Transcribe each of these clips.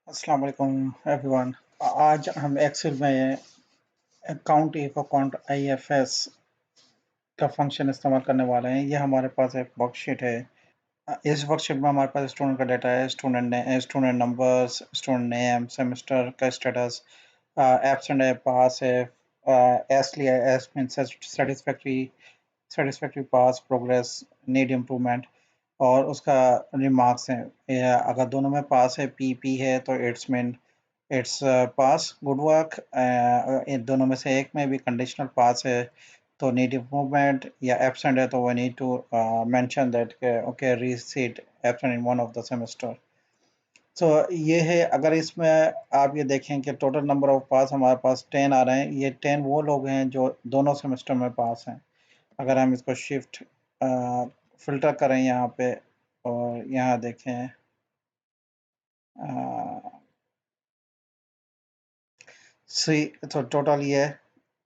अस्सलाम वालेकुम एवरीवन। आज हम एक्सेल में काउंट इफ और काउंट आईएफएस का फंक्शन इस्तेमाल करने वाले हैं। ये हमारे पास एक वर्कशीट है। इस वर्कशीट में हमारे पास स्टूडेंट का डाटा है, student numbers, student name, semester का स्टेटस, एब्सेंट है, पास है, एस लिया है, एस मीन सेटिस्फैक्ट्री, सेटिस्फैक्ट्री पास, प्रोग्रेस, नीड इम्प्रूवमेंट और उसका रिमार्क्स हैं। अगर दोनों में पास है, पी है तो इट्स पास, गुड वर्क। इन दोनों में से एक में भी कंडीशनल पास है तो नीड इम्प्रूवमेंट, या एब्सेंट है तो we need to mention that okay receipt absent in one of the semester. तो ये है। अगर इसमें आप ये देखें कि टोटल नंबर ऑफ पास हमारे पास 10 आ रहे हैं। ये 10 वो लोग हैं जो दोनों सेमेस्टर में पास हैं। अगर हम इसको शिफ्ट फिल्टर करें यहाँ पे और यहाँ देखें, सी तो टोटल ये है।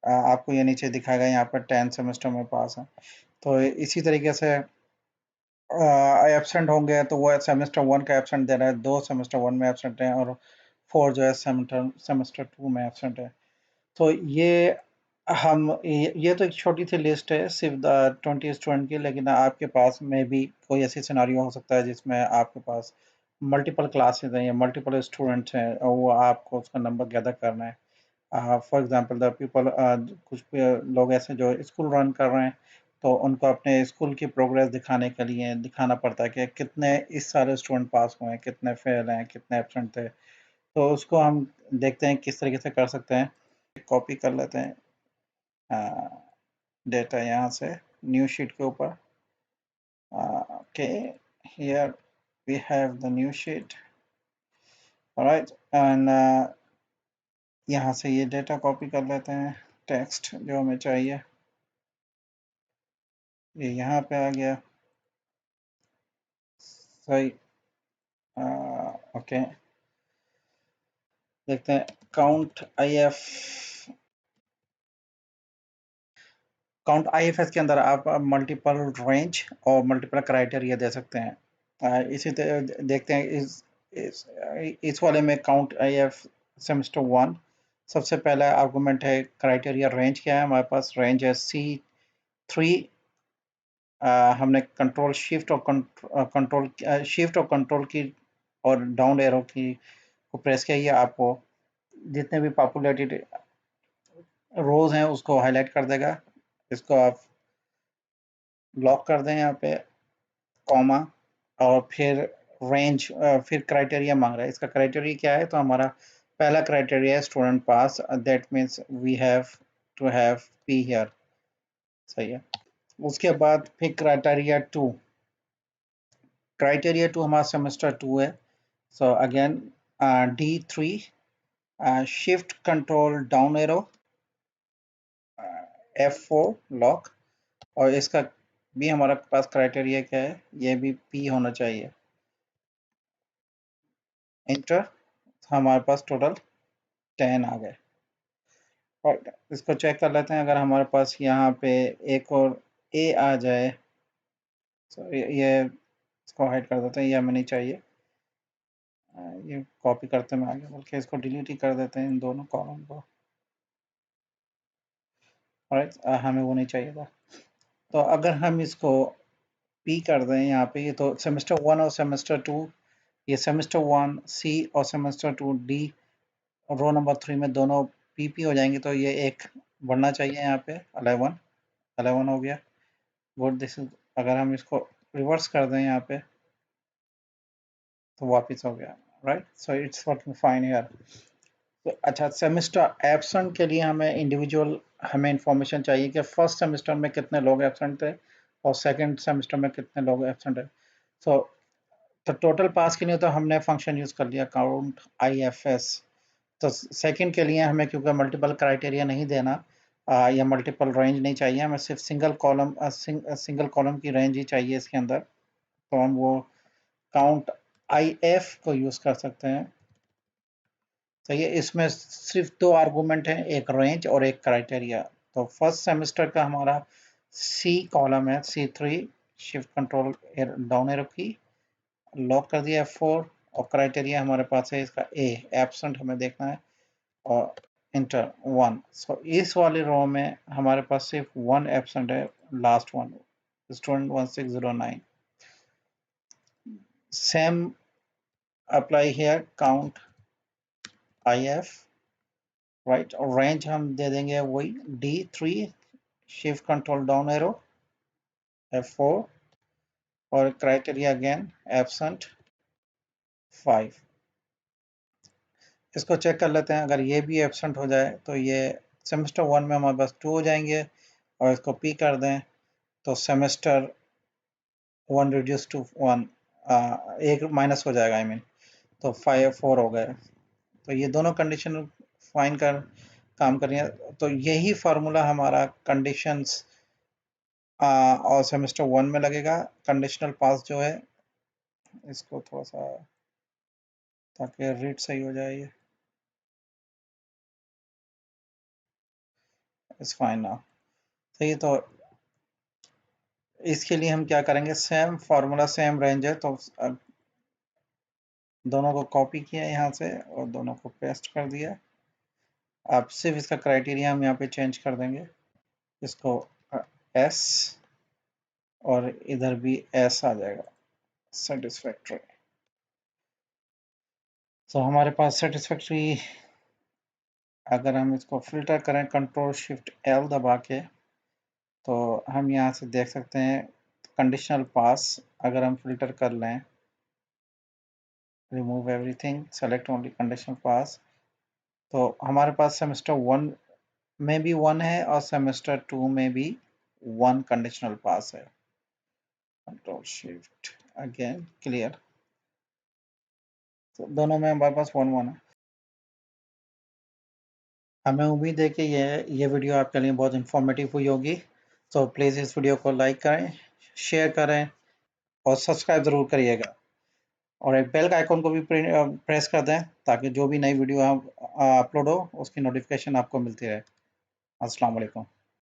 आपको ये नीचे दिखाएगा यहाँ पर 10 सेमेस्टर में पास है। तो इसी तरीके से एब्सेंट होंगे तो वो सेमेस्टर वन का एब्सेंट दे रहा है, 2 सेमेस्टर वन में एब्सेंट हैं और 4 जो है सेमेस्टर सेमेस्टर टू में एब्सेंट है। तो ये तो एक छोटी सी लिस्ट है सिर्फ 20 स्टूडेंट की, लेकिन आपके पास में भी कोई ऐसी सिनारियो हो सकता है जिसमें आपके पास मल्टीपल क्लासेस हैं या मल्टीपल स्टूडेंट्स हैं और वो आपको उसका नंबर गैदर करना है। फॉर एग्जांपल द पीपल, लोग ऐसे जो स्कूल रन कर रहे हैं तो उनको अपने स्कूल की प्रोग्रेस दिखाने के लिए दिखाना पड़ता है कि कितने इस सारे स्टूडेंट पास हुए हैं, कितने फेल हैं, कितने एब्सेंट थे। तो उसको हम देखते हैं किस तरीके से कर सकते हैं। कॉपी कर लेते हैं डेटा यहाँ से न्यू शीट के ऊपर। Okay, here we have the new sheet, alright. And यहाँ से ये डेटा कॉपी कर लेते हैं, टेक्स्ट जो हमें चाहिए ये यहाँ पे आ गया। सही। ओके, देखते हैं काउंट आईएफएस के अंदर आप मल्टीपल रेंज और मल्टीपल क्राइटेरिया दे सकते हैं। इसी तरह देखते हैं इस इस वाले में काउंट आईएफ सेमेस्टर वन। सबसे पहला आर्गुमेंट है क्राइटेरिया रेंज। क्या है हमारे पास? रेंज है C3। हमने कंट्रोल शिफ्ट और कंट्रोल की और डाउन एरो की को प्रेस किया। ये आपको जितने भी पॉपुलेटेड रोज हैं उसको हाईलाइट कर देगा। इसको आप लॉक कर दें यहाँ पे, कॉमा, और फिर रेंज, फिर क्राइटेरिया मांग रहा है। इसका क्राइटेरिया क्या है? तो हमारा पहला क्राइटेरिया है student pass, that means we have to have P here. सही है। उसके बाद फिर क्राइटेरिया टू हमारा सेमेस्टर टू है। So again D3, shift control down arrow, F4 lock. और इसका भी हमारा पास क्राइटेरिया क्या है? ये भी P होना चाहिए। इंटर। हमारे पास टोटल 10 आ गए। और इसको चेक कर लेते हैं। अगर हमारे पास यहाँ पे एक और ए आ जाए तो ये इसको हाइड कर देते हैं, ये हमें नहीं चाहिए। ये कॉपी करते में आगे, बल्कि इसको डिलीट ही कर देते हैं इन दोनों कॉलम को। राइट, हमें वो नहीं चाहिए था। तो अगर हम इसको पी कर दें यहाँ पे, ये तो सेमेस्टर वन और सेमेस्टर टू, ये सेमेस्टर वन सी और semester two D, row number 3 में दोनों पी हो जाएंगे। तो ये एक बढ़ना चाहिए यहाँ पे, 11 हो गया। Good, this is. अगर हम इसको रिवर्स कर दें यहाँ पे तो वापस हो गया। Right, so it's working fine here. तो अच्छा, सेमेस्टर एब्सेंट के लिए हमें इंडिविजुअल हमें इंफॉर्मेशन चाहिए कि फर्स्ट सेमेस्टर में कितने लोग एब्सेंट थे और सेकंड सेमेस्टर में कितने लोग एब्सेंट है। सो तो टोटल पास के लिए तो हमने फंक्शन यूज़ कर लिया काउंट आईएफएस। तो सेकंड के लिए हमें क्योंकि मल्टीपल क्राइटेरिया नहीं देना, या मल्टीपल रेंज नहीं चाहिए, हमें सिर्फ सिंगल कॉलम की रेंज ही चाहिए इसके अंदर। तो हम वो काउंट आईएफ को यूज़ कर सकते हैं। सही है। इसमें सिर्फ 2 आर्गुमेंट हैं, एक रेंज और एक क्राइटेरिया। तो फर्स्ट सेमेस्टर का हमारा सी कॉलम है, C3, shift control down arrow की, लॉक कर दिया F4, और क्राइटेरिया हमारे पास है इसका ए, एब्सेंट हमें देखना है, और इंटर 1। सो इस वाले रो में हमारे पास सिर्फ 1 एब्सेंट है, last one, student 1609। Same apply here, count IF, right. और रेंज हम दे देंगे वही D3, shift control down arrow F4, और क्राइटेरिया अगेन एब्सेंट 5। इसको चेक कर लेते हैं, अगर ये भी एब्सेंट हो जाए तो ये सेमेस्टर 1 में हमारे पास 2 हो जाएंगे, और इसको P कर दें तो सेमेस्टर 1 रिड्यूस टू 1, एक माइनस हो जाएगा, आई मीन, तो 4 हो गए। तो ये दोनों कंडीशन फाइन कर काम कर रही है। तो यही फार्मूला हमारा कंडीशंस और सेमेस्टर 1 में लगेगा। कंडीशनल पास जो है, इसको थोड़ा सा ताकि रीड सही हो जाए, ये इट्स फाइन नाउ। सही है, तो इसके लिए हम क्या करेंगे, सेम फार्मूला सेम रेंज है, तो दोनों को कॉपी किया यहाँ से और दोनों को पेस्ट कर दिया। अब सिर्फ इसका क्राइटेरिया हम यहाँ पे चेंज कर देंगे, इसको एस, और इधर भी एस आ जाएगा, सेटिस्फैक्ट्री। तो हमारे पास सेटिस्फैक्ट्री, अगर हम इसको फिल्टर करें कंट्रोल शिफ्ट एल दबा के, तो हम यहाँ से देख सकते हैं कंडीशनल पास अगर हम फिल्टर कर लें, remove everything, select only conditional pass, तो हमारे पास सेमेस्टर 1 में भी 1 है और सेमेस्टर 2 में भी 1 कंडीशनल पास है। कंट्रोल शिफ्ट अगेन क्लियर, तो दोनों में हमारे पास 1 1 है। हमें उम्मीद है कि ये वीडियो आपके लिए बहुत इंफॉर्मेटिव हुई होगी। तो प्लीज़ इस वीडियो को लाइक करें, शेयर करें और सब्सक्राइब ज़रूर करिएगा, और एक बेल का आइकॉन को भी प्रेस कर दें ताकि जो भी नई वीडियो अपलोड हो उसकी नोटिफिकेशन आपको मिलती रहे। अस्सलाम वालेकुम।